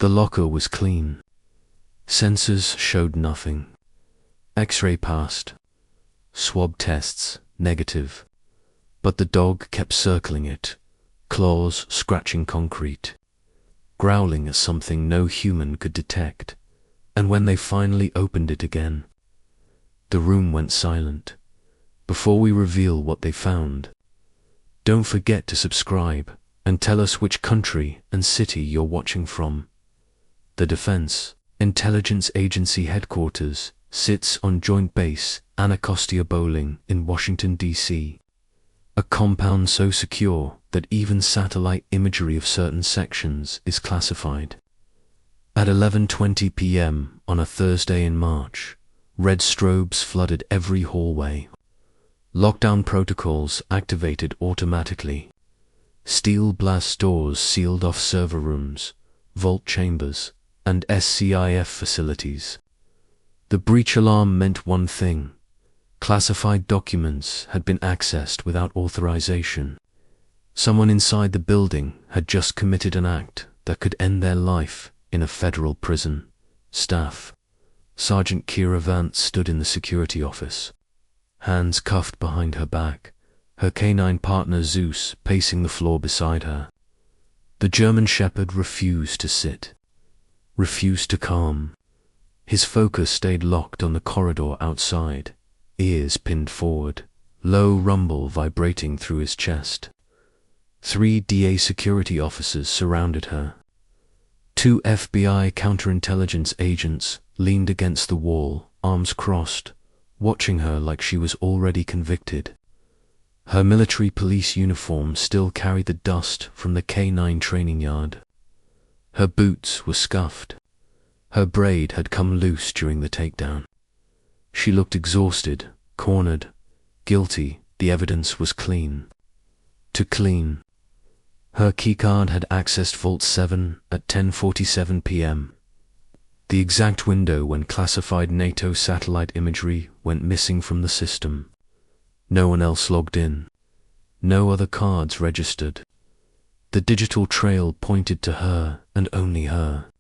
The locker was clean. Sensors showed nothing. X-ray passed. Swab tests, negative. But the dog kept circling it, claws scratching concrete, growling at something no human could detect. And when they finally opened it again, the room went silent. Before we reveal what they found, don't forget to subscribe and tell us which country and city you're watching from. The Defense Intelligence Agency headquarters sits on Joint Base Anacostia Bowling in Washington, D.C., a compound so secure that even satellite imagery of certain sections is classified. At 11:20 p.m. on a Thursday in March, red strobes flooded every hallway. Lockdown protocols activated automatically. Steel blast doors sealed off server rooms, vault chambers, and SCIF facilities. The breach alarm meant one thing: classified documents had been accessed without authorization. Someone inside the building had just committed an act that could end their life in a federal prison. Staff. Sergeant Kira Vance stood in the security office, hands cuffed behind her back, her canine partner Zeus pacing the floor beside her. The German shepherd refused to sit, refused to calm. His focus stayed locked on the corridor outside, ears pinned forward, low rumble vibrating through his chest. 3 DA security officers surrounded her. 2 FBI counterintelligence agents leaned against the wall, arms crossed, watching her like she was already convicted. Her military police uniform still carried the dust from the K9 training yard. Her boots were scuffed. Her braid had come loose during the takedown. She looked exhausted, cornered, guilty. The evidence was clean. Too clean. Her keycard had accessed Vault 7 at 10:47 p.m. The exact window when classified NATO satellite imagery went missing from the system. No one else logged in. No other cards registered. The digital trail pointed to her and only her.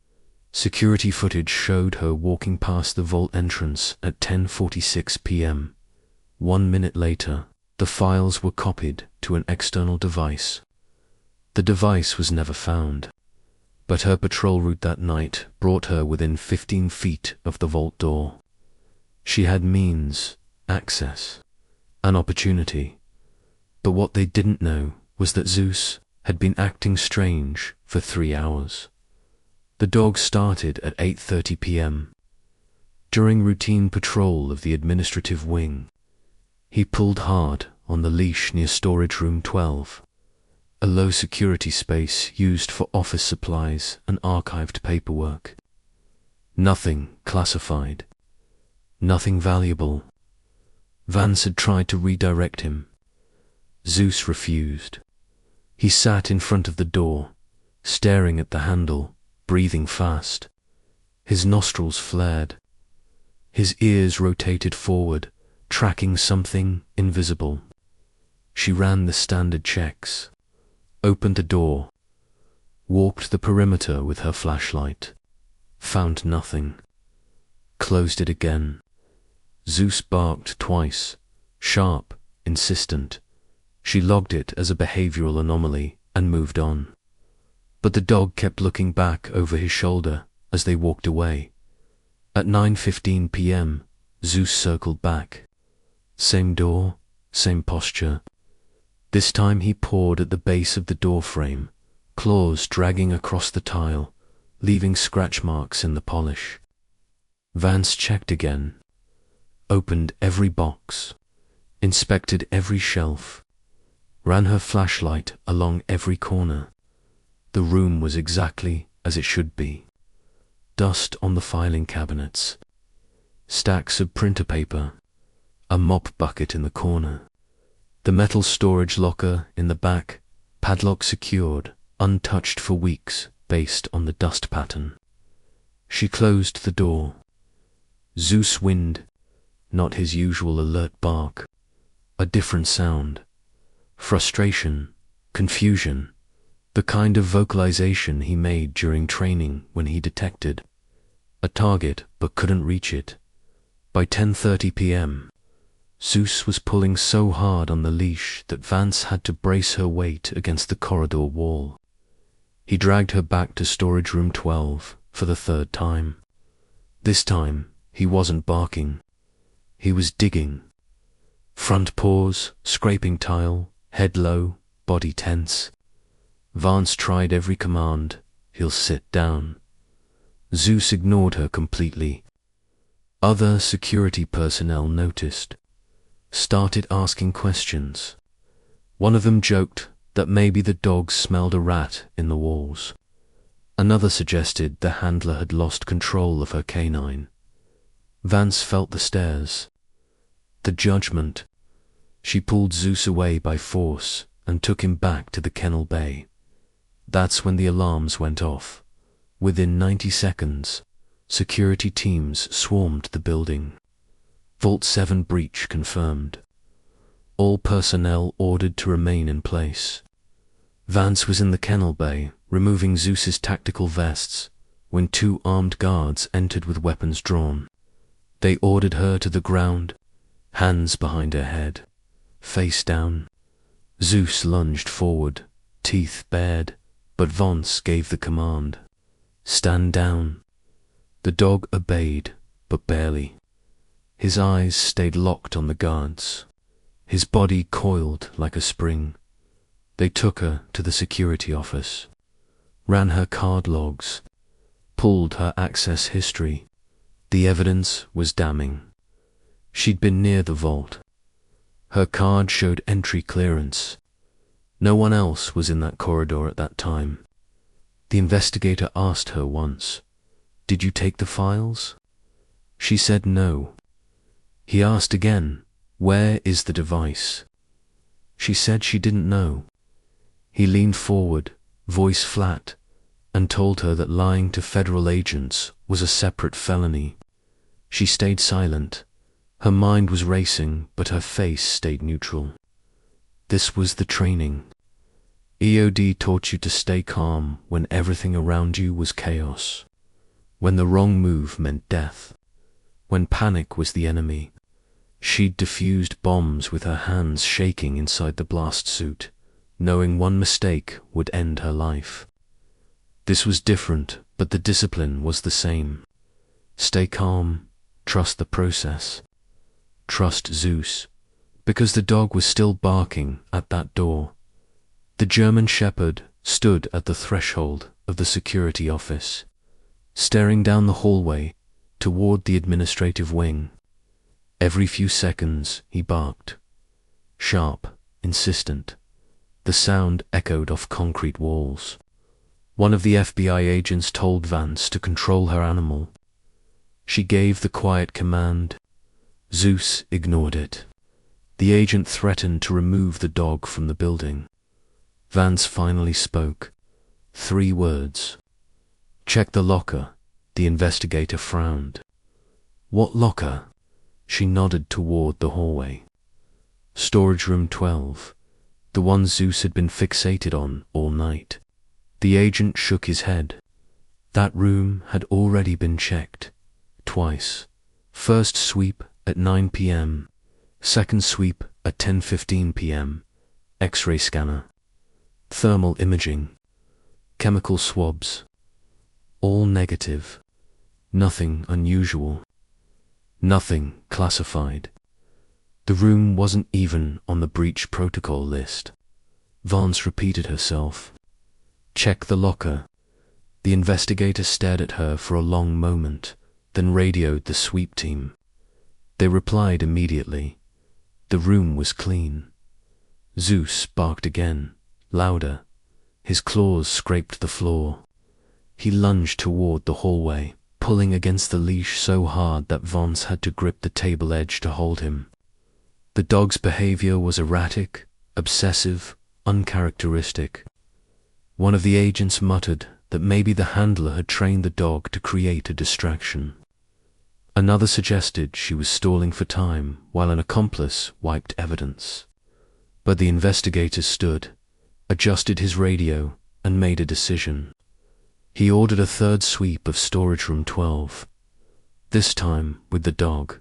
Security footage showed her walking past the vault entrance at 10:46 p.m. 1 minute later, the files were copied to an external device. The device was never found, but her patrol route that night brought her within 15 feet of the vault door. She had means, access, an opportunity. But what they didn't know was that Zeus had been acting strange for 3 hours. The dog started at 8:30 p.m. During routine patrol of the administrative wing, he pulled hard on the leash near storage room 12, a low-security space used for office supplies and archived paperwork. Nothing classified. Nothing valuable. Vance had tried to redirect him. Zeus refused. He sat in front of the door, staring at the handle, breathing fast. His nostrils flared. His ears rotated forward, tracking something invisible. She ran the standard checks, opened the door, walked the perimeter with her flashlight, found nothing, closed it again. Zeus barked twice, sharp, insistent. She logged it as a behavioral anomaly and moved on. But the dog kept looking back over his shoulder as they walked away. At 9:15 p.m., Zeus circled back. Same door, same posture. This time he pawed at the base of the door frame, claws dragging across the tile, leaving scratch marks in the polish. Vance checked again, opened every box, inspected every shelf, ran her flashlight along every corner. The room was exactly as it should be. Dust on the filing cabinets, stacks of printer paper, a mop bucket in the corner. The metal storage locker in the back, padlock secured, untouched for weeks based on the dust pattern. She closed the door. Zeus whined, not his usual alert bark, a different sound. Frustration, confusion, the kind of vocalization he made during training when he detected a target but couldn't reach it. By 10:30 p.m., Zeus was pulling so hard on the leash that Vance had to brace her weight against the corridor wall. He dragged her back to storage room 12 for the third time. This time, he wasn't barking. He was digging. Front paws, scraping tile, head low, body tense. Vance tried every command. He'll sit down. Zeus ignored her completely. Other security personnel noticed, started asking questions. One of them joked that maybe the dogs smelled a rat in the walls. Another suggested the handler had lost control of her canine. Vance felt the stares, the judgment. She pulled Zeus away by force and took him back to the kennel bay. That's when the alarms went off. Within 90 seconds, security teams swarmed the building. Vault 7 breach confirmed. All personnel ordered to remain in place. Vance was in the kennel bay, removing Zeus's tactical vests, when 2 armed guards entered with weapons drawn. They ordered her to the ground, hands behind her head, face down. Zeus lunged forward, teeth bared, but Vance gave the command. Stand down. The dog obeyed, but barely. His eyes stayed locked on the guards. His body coiled like a spring. They took her to the security office, ran her card logs, pulled her access history. The evidence was damning. She'd been near the vault. Her card showed entry clearance. No one else was in that corridor at that time. The investigator asked her once, "Did you take the files?" She said no. He asked again, "Where is the device?" She said she didn't know. He leaned forward, voice flat, and told her that lying to federal agents was a separate felony. She stayed silent. Her mind was racing, but her face stayed neutral. This was the training. EOD taught you to stay calm when everything around you was chaos. When the wrong move meant death. When panic was the enemy. She'd defused bombs with her hands shaking inside the blast suit, knowing one mistake would end her life. This was different, but the discipline was the same. Stay calm, trust the process. Trust Zeus, because the dog was still barking at that door. The German shepherd stood at the threshold of the security office, staring down the hallway toward the administrative wing. Every few seconds he barked. Sharp, insistent. The sound echoed off concrete walls. One of the FBI agents told Vance to control her animal. She gave the quiet command. Zeus ignored it. The agent threatened to remove the dog from the building. Vance finally spoke. 3 words. "Check the locker." The investigator frowned. "What locker?" She nodded toward the hallway. "Storage room 12, the one Zeus had been fixated on all night." The agent shook his head. That room had already been checked. Twice. First sweep at 9 p.m. Second sweep at 10:15 p.m. X-ray scanner. Thermal imaging. Chemical swabs. All negative. Nothing unusual. Nothing classified. The room wasn't even on the breach protocol list. Vance repeated herself. "Check the locker." The investigator stared at her for a long moment, then radioed the sweep team. They replied immediately. The room was clean. Zeus barked again, louder. His claws scraped the floor. He lunged toward the hallway, pulling against the leash so hard that Vance had to grip the table edge to hold him. The dog's behavior was erratic, obsessive, uncharacteristic. One of the agents muttered that maybe the handler had trained the dog to create a distraction. Another suggested she was stalling for time while an accomplice wiped evidence. But the investigator stood, adjusted his radio, and made a decision. He ordered a third sweep of storage room 12. This time with the dog.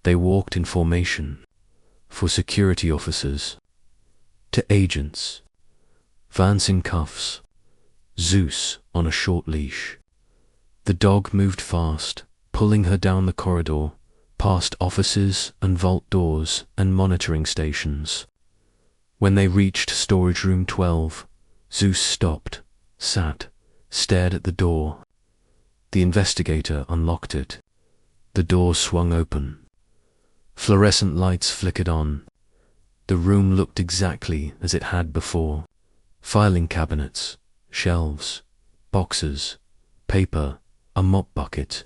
They walked in formation. For security officers. To agents. Vance in cuffs. Zeus on a short leash. The dog moved fast, pulling her down the corridor, past offices and vault doors and monitoring stations. When they reached storage room 12, Zeus stopped, sat, stared at the door. The investigator unlocked it. The door swung open. Fluorescent lights flickered on. The room looked exactly as it had before. Filing cabinets, shelves, boxes, paper, a mop bucket.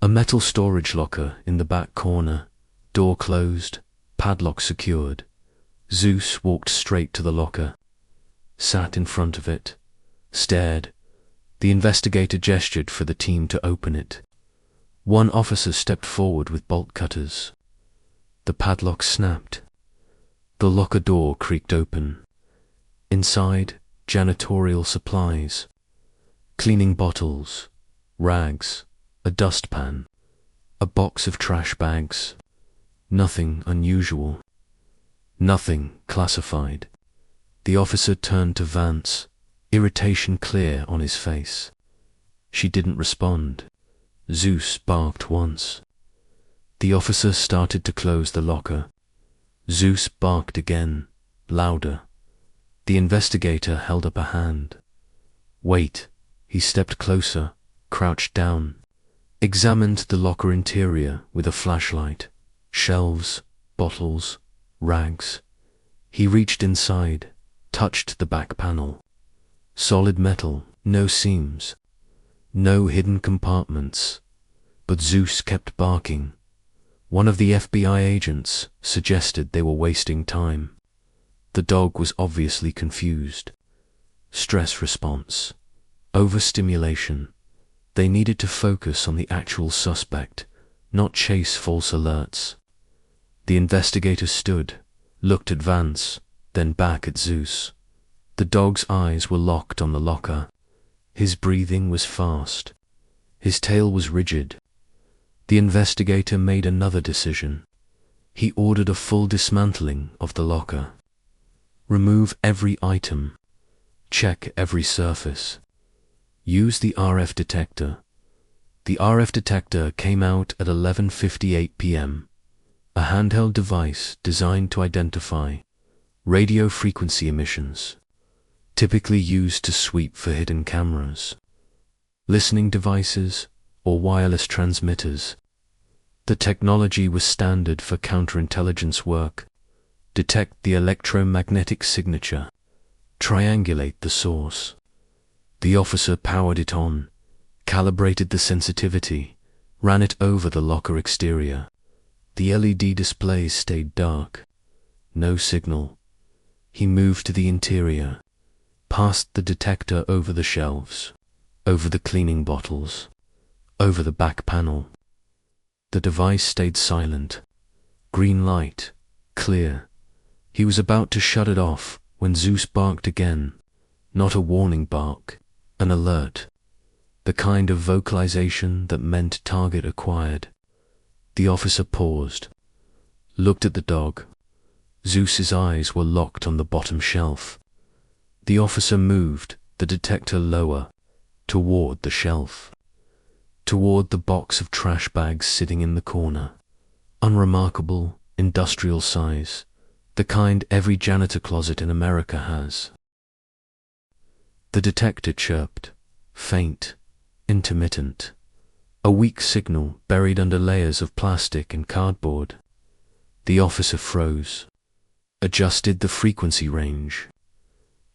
A metal storage locker in the back corner, door closed, padlock secured. Zeus walked straight to the locker, sat in front of it, stared. The investigator gestured for the team to open it. One officer stepped forward with bolt cutters. The padlock snapped. The locker door creaked open. Inside, janitorial supplies, cleaning bottles, rags, a dustpan, a box of trash bags. Nothing unusual. Nothing classified. The officer turned to Vance, irritation clear on his face. She didn't respond. Zeus barked once. The officer started to close the locker. Zeus barked again, louder. The investigator held up a hand. Wait. He stepped closer, crouched down, examined the locker interior with a flashlight. Shelves, bottles, rags. He reached inside, touched the back panel. Solid metal, no seams, no hidden compartments. But Zeus kept barking. One of the FBI agents suggested they were wasting time. The dog was obviously confused. Stress response. Overstimulation. They needed to focus on the actual suspect, not chase false alerts. The investigator stood, looked at Vance, then back at Zeus. The dog's eyes were locked on the locker. His breathing was fast. His tail was rigid. The investigator made another decision. He ordered a full dismantling of the locker. Remove every item. Check every surface. Use the RF detector. The RF detector came out at 11:58 p.m. A handheld device designed to identify radio frequency emissions, typically used to sweep for hidden cameras, listening devices, or wireless transmitters. The technology was standard for counterintelligence work. Detect the electromagnetic signature. Triangulate the source. The officer powered it on, calibrated the sensitivity, ran it over the locker exterior. The LED display stayed dark. No signal. He moved to the interior, passed the detector over the shelves, over the cleaning bottles, over the back panel. The device stayed silent. Green light, clear. He was about to shut it off when Zeus barked again. Not a warning bark, an alert. The kind of vocalization that meant target acquired. The officer paused, looked at the dog. Zeus's eyes were locked on the bottom shelf. The officer moved the detector lower, toward the shelf, toward the box of trash bags sitting in the corner. Unremarkable, industrial size, the kind every janitor closet in America has. The detector chirped, faint, intermittent, a weak signal buried under layers of plastic and cardboard. The officer froze, adjusted the frequency range.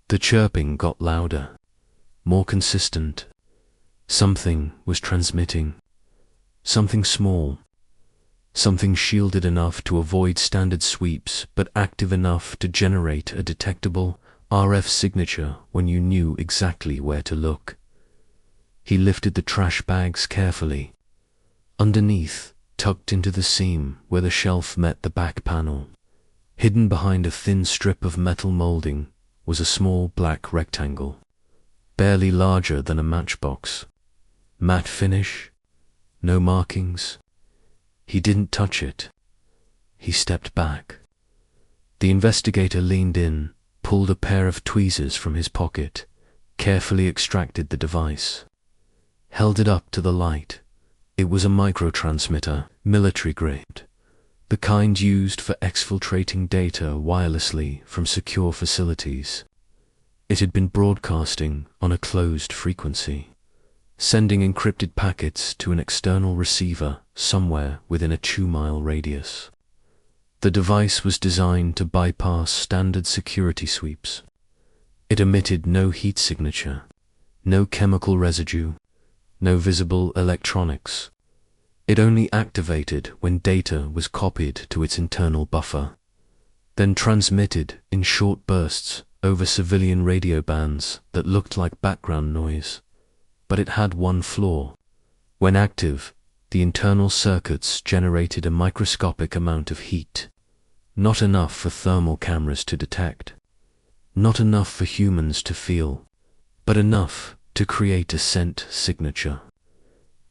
The chirping got louder, more consistent. Something was transmitting. Something small. Something shielded enough to avoid standard sweeps, but active enough to generate a detectable RF signature when you knew exactly where to look. He lifted the trash bags carefully. Underneath, tucked into the seam where the shelf met the back panel, hidden behind a thin strip of metal molding, was a small black rectangle. barely larger than a matchbox. Matte finish, no markings. He didn't touch it. He stepped back. The investigator leaned in, pulled a pair of tweezers from his pocket, carefully extracted the device, held it up to the light. It was a microtransmitter, military grade, the kind used for exfiltrating data wirelessly from secure facilities. It had been broadcasting on a closed frequency, sending encrypted packets to an external receiver somewhere within a 2-mile radius. The device was designed to bypass standard security sweeps. It emitted no heat signature, no chemical residue, no visible electronics. It only activated when data was copied to its internal buffer, then transmitted in short bursts over civilian radio bands that looked like background noise. But it had one flaw. When active, the internal circuits generated a microscopic amount of heat, not enough for thermal cameras to detect, not enough for humans to feel, but enough to create a scent signature.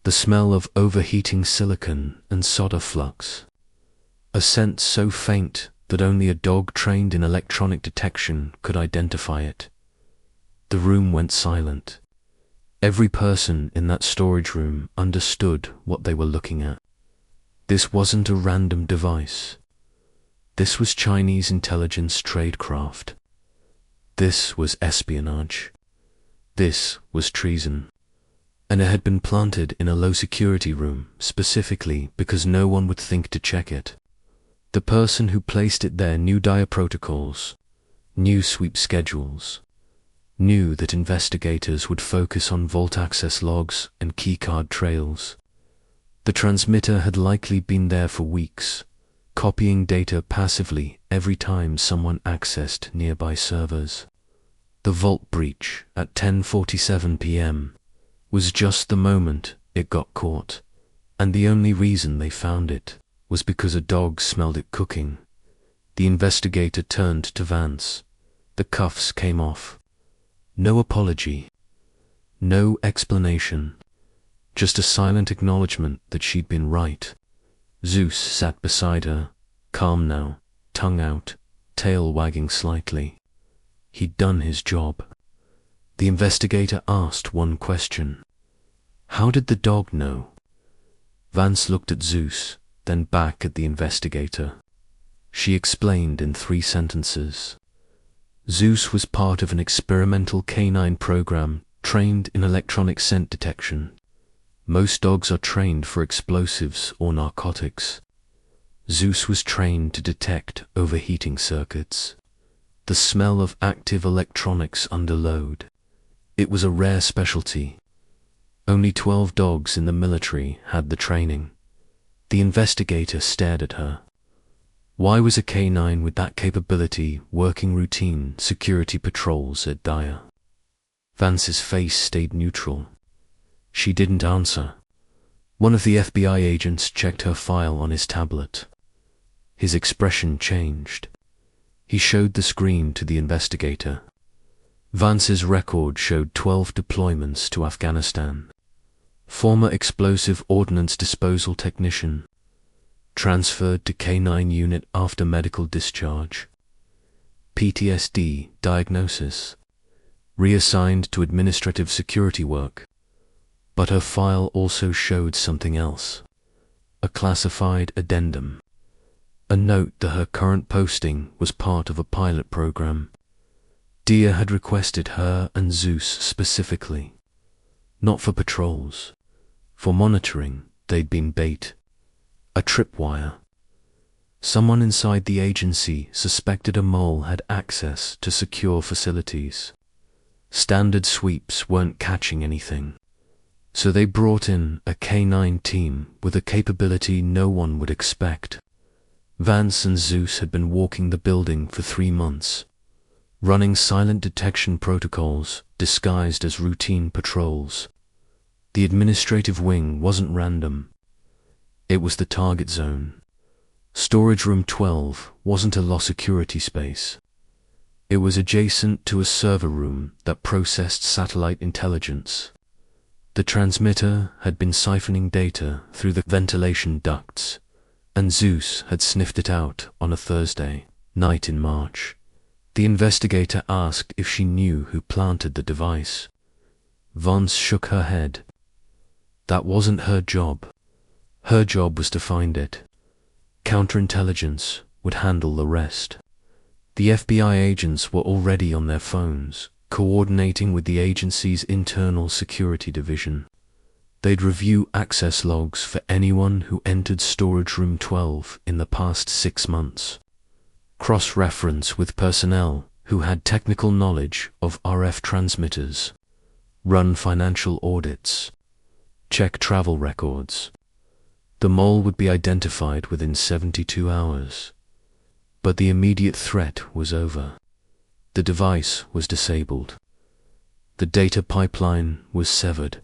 The smell of overheating silicon and solder flux. A scent so faint that only a dog trained in electronic detection could identify it. The room went silent. Every person in that storage room understood what they were looking at. This wasn't a random device. This was Chinese intelligence tradecraft. This was espionage. This was treason. And it had been planted in a low-security room specifically because no one would think to check it. The person who placed it there knew dire protocols, knew sweep schedules, knew that investigators would focus on vault access logs and keycard trails. The transmitter had likely been there for weeks, copying data passively every time someone accessed nearby servers. The vault breach at 10:47 p.m. was just the moment it got caught, and the only reason they found it was because a dog smelled it cooking. The investigator turned to Vance. The cuffs came off. No apology, no explanation, just a silent acknowledgement that she'd been right. Zeus sat beside her, calm now, tongue out, tail wagging slightly. He'd done his job. The investigator asked one question. How did the dog know? Vance looked at Zeus, then back at the investigator. She explained in 3 sentences. Zeus was part of an experimental canine program trained in electronic scent detection. Most dogs are trained for explosives or narcotics. Zeus was trained to detect overheating circuits, the smell of active electronics under load. It was a rare specialty. Only 12 dogs in the military had the training. The investigator stared at her. Why was a canine with that capability working routine security patrols at Dyer? Vance's face stayed neutral. She didn't answer. One of the FBI agents checked her file on his tablet. His expression changed. He showed the screen to the investigator. Vance's record showed 12 deployments to Afghanistan. Former explosive ordnance disposal technician. Transferred to K9 unit after medical discharge. PTSD diagnosis. Reassigned to administrative security work. But her file also showed something else. A classified addendum. A note that her current posting was part of a pilot program. Dia had requested her and Zeus specifically. Not for patrols. For monitoring, they'd been bait. A tripwire. Someone inside the agency suspected a mole had access to secure facilities. Standard sweeps weren't catching anything. So they brought in a K9 team with a capability no one would expect. Vance and Zeus had been walking the building for 3 months, running silent detection protocols disguised as routine patrols. The administrative wing wasn't random. It was the target zone. Storage room 12 wasn't a low security space. It was adjacent to a server room that processed satellite intelligence. The transmitter had been siphoning data through the ventilation ducts, and Zeus had sniffed it out on a Thursday night in March. The investigator asked if she knew who planted the device. Vance shook her head. That wasn't her job. Her job was to find it. Counterintelligence would handle the rest. The FBI agents were already on their phones, coordinating with the agency's internal security division. They'd review access logs for anyone who entered storage room 12 in the past 6 months. Cross-reference with personnel who had technical knowledge of RF transmitters. Run financial audits. Check travel records. The mole would be identified within 72 hours. But the immediate threat was over. The device was disabled. The data pipeline was severed.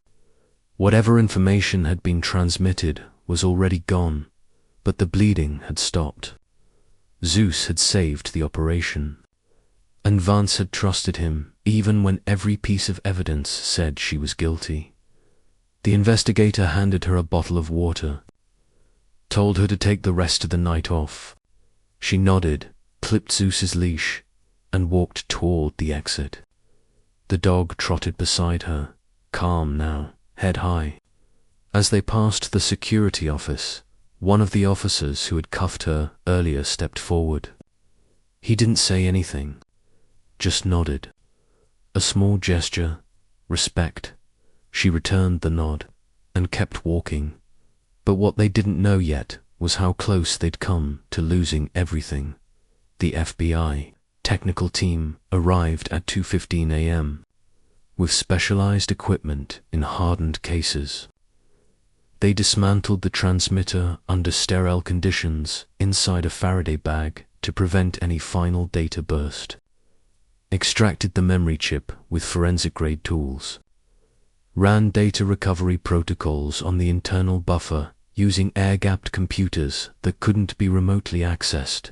Whatever information had been transmitted was already gone, but the bleeding had stopped. Zeus had saved the operation, and Vance had trusted him even when every piece of evidence said she was guilty. The investigator handed her a bottle of water, told her to take the rest of the night off. She nodded, clipped Zeus's leash, and walked toward the exit. The dog trotted beside her, calm now, head high. As they passed the security office, one of the officers who had cuffed her earlier stepped forward. He didn't say anything, just nodded. A small gesture, respect. She returned the nod and kept walking. But what they didn't know yet was how close they'd come to losing everything. The FBI technical team arrived at 2:15 a.m. with specialized equipment in hardened cases. They dismantled the transmitter under sterile conditions inside a Faraday bag to prevent any final data burst. Extracted the memory chip with forensic-grade tools. Ran data recovery protocols on the internal buffer using air-gapped computers that couldn't be remotely accessed.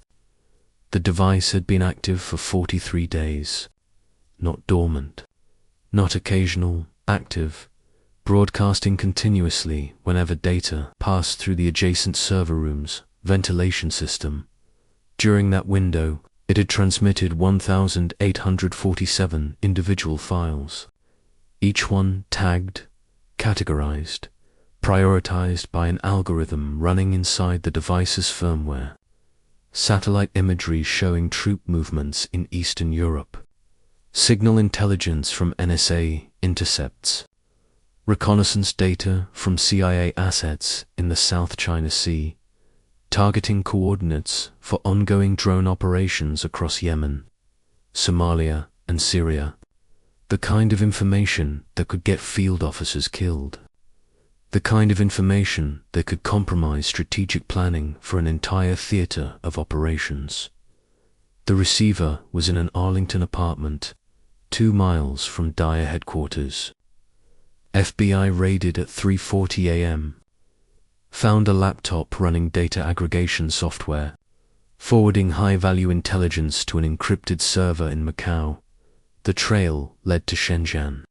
The device had been active for 43 days. Not dormant. Not occasional, active. Broadcasting continuously whenever data passed through the adjacent server room's ventilation system. During that window, it had transmitted 1,847 individual files, each one tagged, categorized, prioritized by an algorithm running inside the device's firmware. Satellite imagery showing troop movements in Eastern Europe. Signal intelligence from NSA intercepts. Reconnaissance data from CIA assets in the South China Sea. Targeting coordinates for ongoing drone operations across Yemen, Somalia, and Syria. The kind of information that could get field officers killed. The kind of information that could compromise strategic planning for an entire theater of operations. The receiver was in an Arlington apartment, 2 miles from Dyer headquarters. FBI raided at 3:40 a.m. Found a laptop running data aggregation software, forwarding high-value intelligence to an encrypted server in Macau. The trail led to Shenzhen,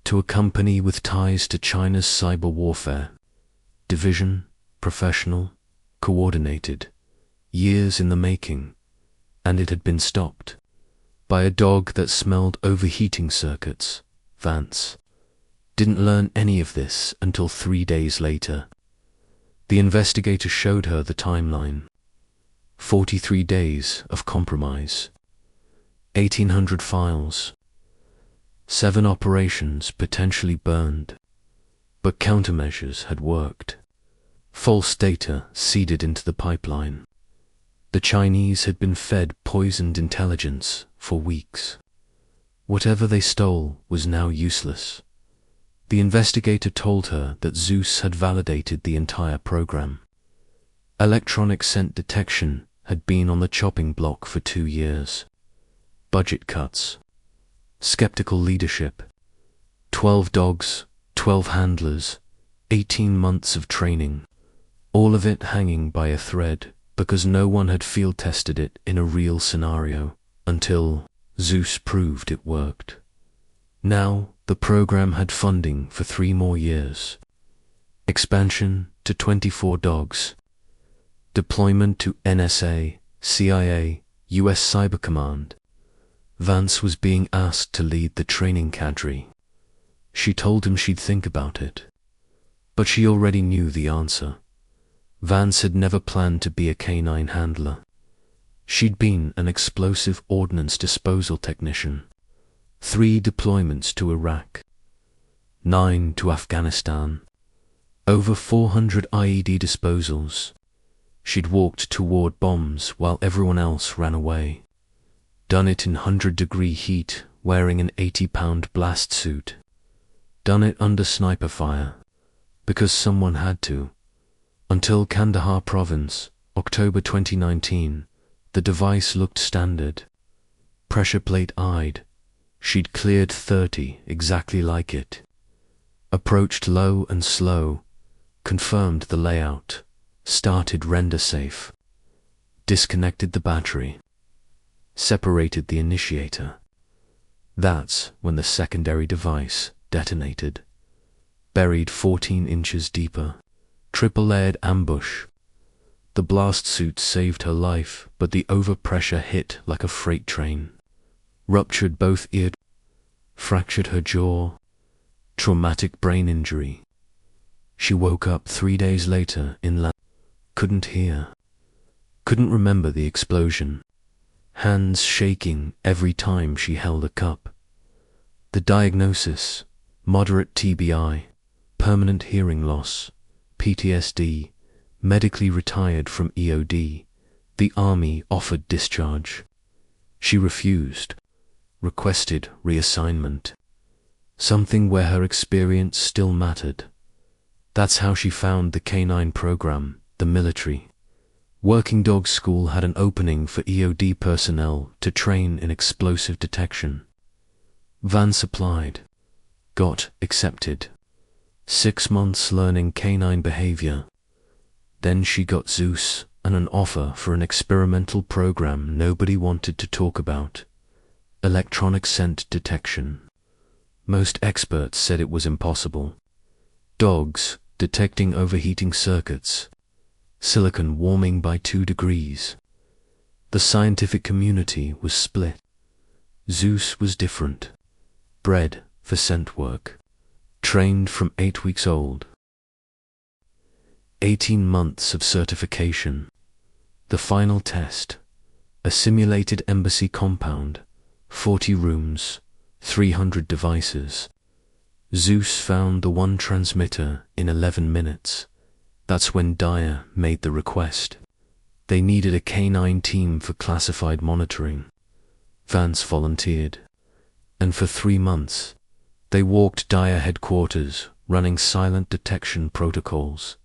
to a company with ties to China's cyber warfare. Division, professional, coordinated, years in the making, and it had been stopped by a dog that smelled overheating circuits. Vance didn't learn any of this until 3 days later. The investigator showed her the timeline. 43 days of compromise. 1,800 files. 7 operations potentially burned. But countermeasures had worked. False data seeded into the pipeline. The Chinese had been fed poisoned intelligence for weeks. Whatever they stole was now useless. The investigator told her that Zeus had validated the entire program. Electronic scent detection had been on the chopping block for 2 years. Budget cuts. Skeptical leadership. 12 dogs, 12 handlers, 18 months of training. All of it hanging by a thread because no one had field tested it in a real scenario until Zeus proved it worked. Now, the program had funding for 3 more years. Expansion to 24 dogs. Deployment to NSA, CIA, US Cyber Command. Vance was being asked to lead the training cadre. She told him she'd think about it. But she already knew the answer. Vance had never planned to be a canine handler. She'd been an explosive ordnance disposal technician. 3 deployments to Iraq. 9 to Afghanistan. Over 400 IED disposals. She'd walked toward bombs while everyone else ran away. Done it in 100-degree heat, wearing an 80-pound blast suit. Done it under sniper fire, because someone had to. Until Kandahar province, October 2019, the device looked standard. Pressure plate eyed. She'd cleared 30 exactly like it. Approached low and slow, confirmed the layout, started render safe, disconnected the battery, separated the initiator. That's when the secondary device detonated. Buried 14 inches deeper, triple-layered ambush. The blast suit saved her life, but the overpressure hit like a freight train. Ruptured both ears, fractured her jaw, traumatic brain injury. She woke up 3 days later in lab. Couldn't hear. Couldn't remember the explosion. Hands shaking every time she held a cup. The diagnosis: moderate TBI, permanent hearing loss, PTSD, medically retired from EOD. The Army offered discharge. She refused, requested reassignment. Something where her experience still mattered. That's how she found the canine program, the military. Working Dog School had an opening for EOD personnel to train in explosive detection. Vance applied. Got accepted. 6 months learning canine behavior. Then she got Zeus and an offer for an experimental program nobody wanted to talk about. Electronic scent detection. Most experts said it was impossible. Dogs detecting overheating circuits. Silicon warming by 2 degrees. The scientific community was split. Zeus was different. Bred for scent work. Trained from 8 weeks old. 18 months of certification. The final test. A simulated embassy compound. 40 rooms. 300 devices. Zeus found the one transmitter in 11 minutes. That's when Dyer made the request. They needed a canine team for classified monitoring. Vance volunteered. And for 3 months, they walked Dyer headquarters, running silent detection protocols,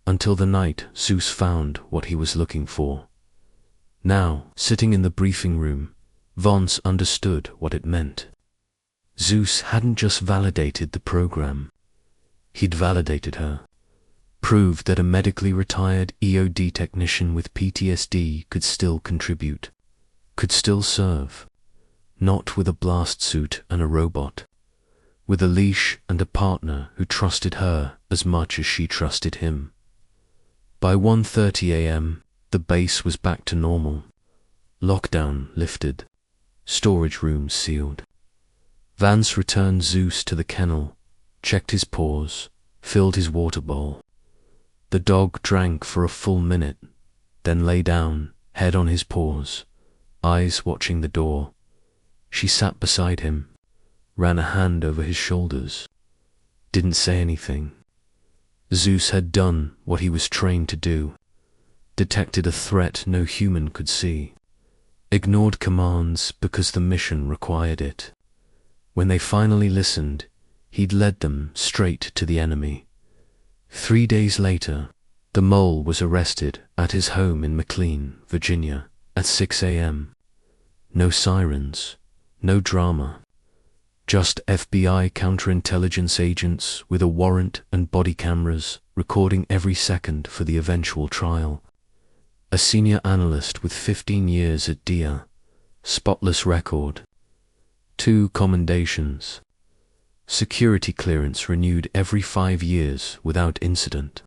until the night Zeus found what he was looking for. Now, sitting in the briefing room, Vance understood what it meant. Zeus hadn't just validated the program. He'd validated her. Proved that a medically retired EOD technician with PTSD could still contribute, could still serve. Not with a blast suit and a robot. With a leash and a partner who trusted her as much as she trusted him. By 1:30 a.m., the base was back to normal. Lockdown lifted. Storage rooms sealed. Vance returned Zeus to the kennel, checked his paws, filled his water bowl. The dog drank for a full minute, then lay down, head on his paws, eyes watching the door. She sat beside him, ran a hand over his shoulders, didn't say anything. Zeus had done what he was trained to do, detected a threat no human could see, ignored commands because the mission required it. When they finally listened, he'd led them straight to the enemy. 3 days later, the mole was arrested at his home in McLean, Virginia, at 6 a.m. No sirens, no drama. Just FBI counterintelligence agents with a warrant and body cameras recording every second for the eventual trial. A senior analyst with 15 years at DIA, spotless record, 2 commendations. Security clearance renewed every 5 years without incident.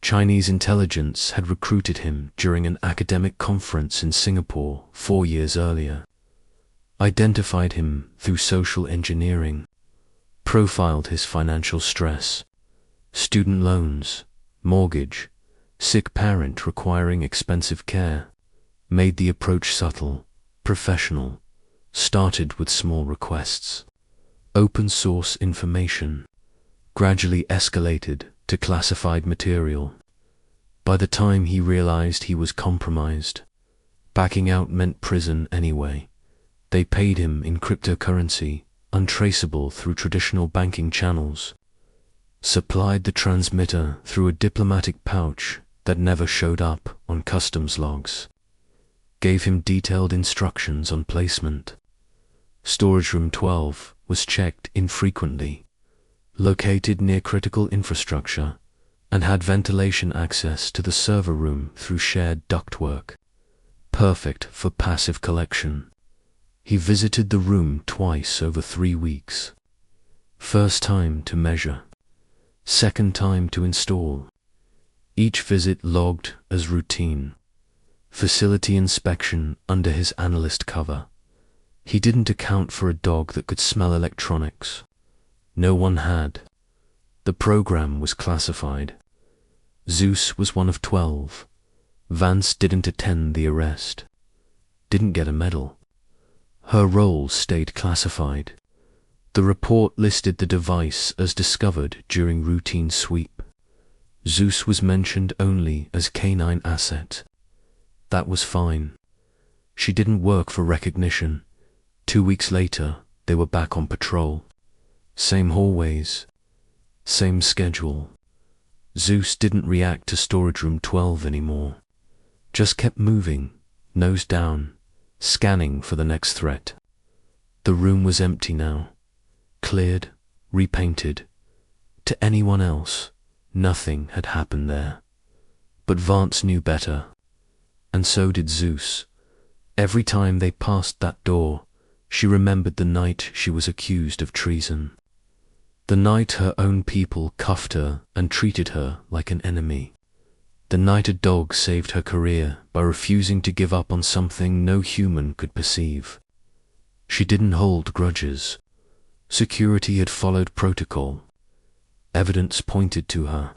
Chinese intelligence had recruited him during an academic conference in Singapore 4 years earlier, identified him through social engineering, profiled his financial stress, student loans, mortgage, sick parent requiring expensive care, made the approach subtle, professional, started with small requests. Open source information, gradually escalated to classified material. By the time he realized he was compromised, backing out meant prison anyway. They paid him in cryptocurrency, untraceable through traditional banking channels, supplied the transmitter through a diplomatic pouch that never showed up on customs logs, gave him detailed instructions on placement. Storage room 12 was checked infrequently, located near critical infrastructure, and had ventilation access to the server room through shared ductwork. Perfect for passive collection. He visited the room twice over 3 weeks. First time to measure, second time to install. Each visit logged as routine. Facility inspection under his analyst cover. He didn't account for a dog that could smell electronics. No one had. The program was classified. Zeus was one of 12. Vance didn't attend the arrest. Didn't get a medal. Her role stayed classified. The report listed the device as discovered during routine sweep. Zeus was mentioned only as canine asset. That was fine. She didn't work for recognition. 2 weeks later, they were back on patrol. Same hallways, same schedule. Zeus didn't react to storage room 12 anymore. Just kept moving, nose down, scanning for the next threat. The room was empty now. Cleared, repainted. To anyone else, nothing had happened there. But Vance knew better. And so did Zeus. Every time they passed that door, she remembered the night she was accused of treason. The night her own people cuffed her and treated her like an enemy. The night a dog saved her career by refusing to give up on something no human could perceive. She didn't hold grudges. Security had followed protocol. Evidence pointed to her.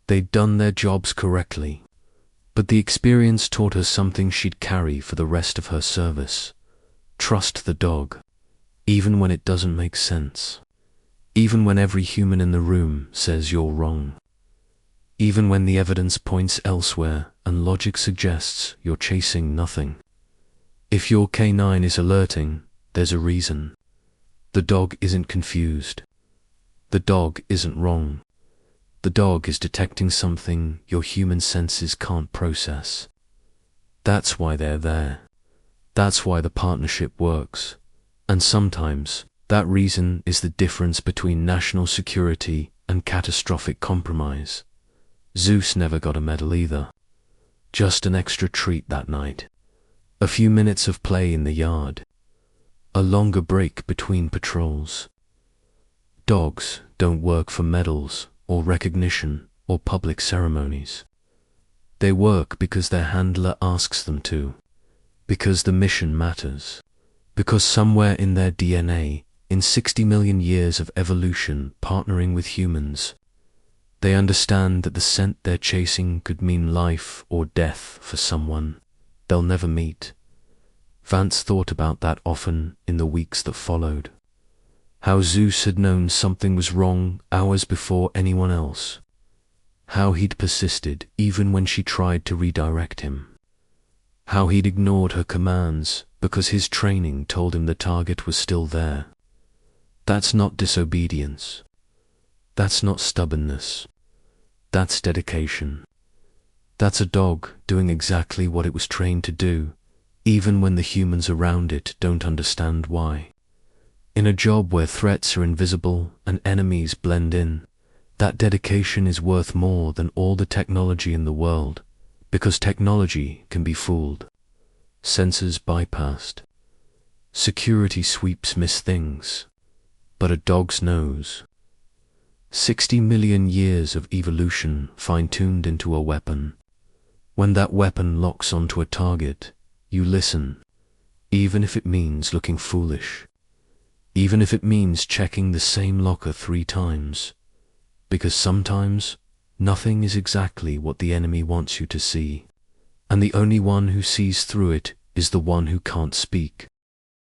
They'd done their jobs correctly, but the experience taught her something she'd carry for the rest of her service. Trust the dog, even when it doesn't make sense. Even when every human in the room says you're wrong. Even when the evidence points elsewhere and logic suggests you're chasing nothing. If your canine is alerting, there's a reason. The dog isn't confused. The dog isn't wrong. The dog is detecting something your human senses can't process. That's why they're there. That's why the partnership works. And sometimes, that reason is the difference between national security and catastrophic compromise. Zeus never got a medal either. Just an extra treat that night. A few minutes of play in the yard. A longer break between patrols. Dogs don't work for medals or recognition or public ceremonies. They work because their handler asks them to. Because the mission matters. Because somewhere in their DNA, in 60 million years of evolution partnering with humans, they understand that the scent they're chasing could mean life or death for someone they'll never meet. Vance thought about that often in the weeks that followed. How Zeus had known something was wrong hours before anyone else. How he'd persisted even when she tried to redirect him. How he'd ignored her commands because his training told him the target was still there. That's not disobedience. That's not stubbornness. That's dedication. That's a dog doing exactly what it was trained to do, even when the humans around it don't understand why. In a job where threats are invisible and enemies blend in, that dedication is worth more than all the technology in the world, because technology can be fooled. Sensors bypassed. Security sweeps miss things, but a dog's nose. 60 million years of evolution fine-tuned into a weapon. When that weapon locks onto a target, you listen, even if it means looking foolish, even if it means checking the same locker 3 times, because sometimes nothing is exactly what the enemy wants you to see, and the only one who sees through it is the one who can't speak.